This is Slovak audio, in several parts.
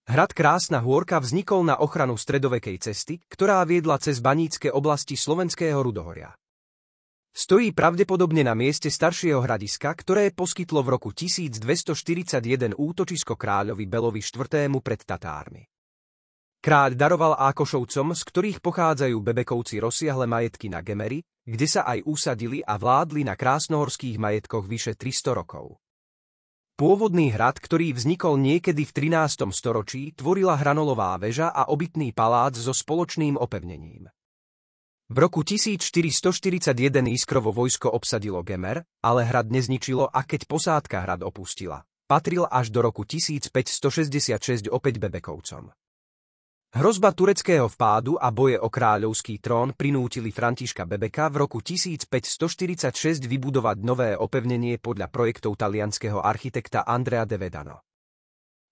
Hrad Krásna Hôrka vznikol na ochranu stredovekej cesty, ktorá viedla cez banícke oblasti slovenského Rudohoria. Stojí pravdepodobne na mieste staršieho hradiska, ktoré poskytlo v roku 1241 útočisko kráľovi Belovi IV. Pred Tatármi. Kráľ daroval Ákošovcom, z ktorých pochádzajú Bebekovci, rozsiahle majetky na Gemeri, kde sa aj usadili a vládli na krásnohorských majetkoch vyše 300 rokov. Pôvodný hrad, ktorý vznikol niekedy v 13. storočí, tvorila hranolová väža a obytný palác so spoločným opevnením. V roku 1441 Iskrovo vojsko obsadilo Gemer, ale hrad nezničilo a keď posádka hrad opustila, patril až do roku 1566 opäť Bebekovcom. Hrozba tureckého vpádu a boje o kráľovský trón prinútili Františka Bebeka v roku 1546 vybudovať nové opevnenie podľa projektov talianskeho architekta Andrea de Vedano.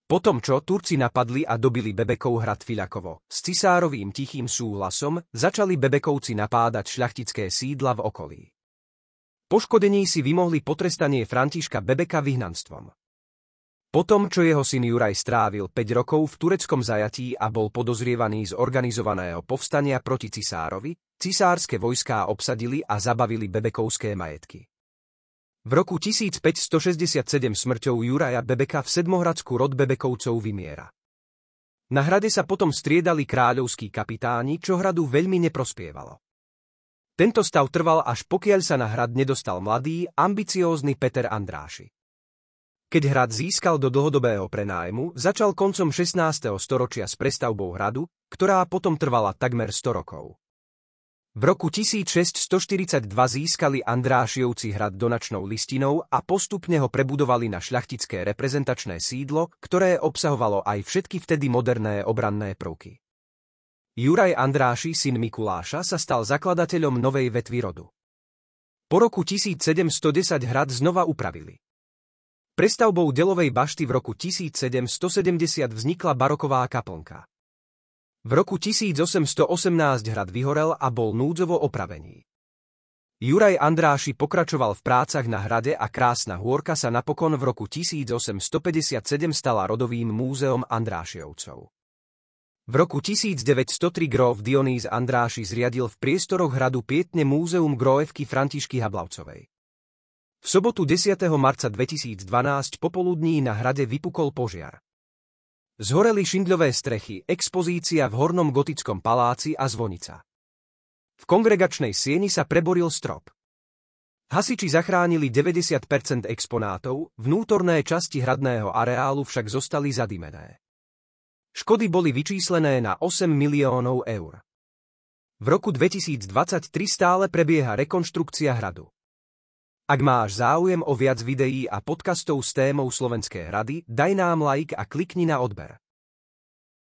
Potom, čo Turci napadli a dobili Bebekov hrad Fiľakovo, s cisárovým tichým súhlasom začali Bebekovci napádať šľachtické sídla v okolí. Poškodení si vymohli potrestanie Františka Bebeka vyhnanstvom. Potom, čo jeho syn Juraj strávil 5 rokov v tureckom zajatí a bol podozrievaný z organizovaného povstania proti cisárovi, cisárske vojská obsadili a zabavili Bebekovské majetky. V roku 1567 smrťou Juraja Bebeka v Sedmohradsku rod Bebekovcov vymiera. Na hrade sa potom striedali kráľovskí kapitáni, čo hradu veľmi neprospievalo. Tento stav trval, až pokiaľ sa na hrad nedostal mladý, ambiciózny Peter Andráši. Keď hrad získal do dlhodobého prenájmu, začal koncom 16. storočia s prestavbou hradu, ktorá potom trvala takmer 100 rokov. V roku 1642 získali Andrášovci hrad donačnou listinou a postupne ho prebudovali na šľachtické reprezentačné sídlo, ktoré obsahovalo aj všetky vtedy moderné obranné prvky. Juraj Andráši, syn Mikuláša, sa stal zakladateľom novej vetvy rodu. Po roku 1710 hrad znova upravili. Prestavbou delovej bašty v roku 1770 vznikla baroková kaplnka. V roku 1818 hrad vyhorel a bol núdzovo opravený. Juraj Andráši pokračoval v prácach na hrade a Krásna Hôrka sa napokon v roku 1857 stala rodovým múzeom Andrášovcov. V roku 1903 gróf Dionýz Andráši zriadil v priestoroch hradu pietne múzeum grófky Františky Hablavcovej. V sobotu 10. marca 2012 popoludní na hrade vypukol požiar. Zhoreli šindľové strechy, expozícia v hornom gotickom paláci a zvonica. V kongregačnej sieni sa preboril strop. Hasiči zachránili 90% exponátov, vnútorné časti hradného areálu však zostali zadimené. Škody boli vyčíslené na 8 miliónov eur. V roku 2023 stále prebieha rekonštrukcia hradu. Ak máš záujem o viac videí a podcastov s témou Slovenské hrady, daj nám like a klikni na odber.